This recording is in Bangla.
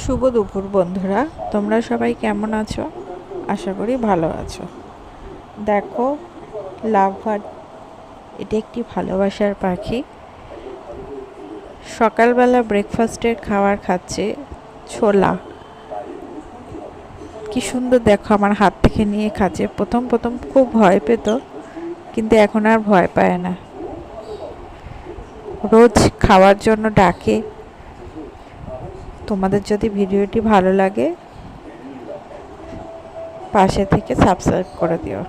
শুভ দুপুর বন্ধুরা, তোমরা সবাই কেমন আছো? আশা করি ভালো আছো। দেখো, লাভ বার্ড এটা একটি ভালোবাসার পাখি। সকালবেলা ব্রেকফাস্টের খাবার খাচ্ছে ছোলা। কি সুন্দর দেখো, আমার হাত থেকে নিয়ে খাচ্ছে। প্রথম প্রথম খুব ভয় পেত, কিন্তু এখন আর ভয় পায় না। রোজ খাওয়ার জন্য ডাকে। তোমাদের যদি ভিডিওটি ভালো লাগে, পাশে থেকে সাবস্ক্রাইব করে দিও।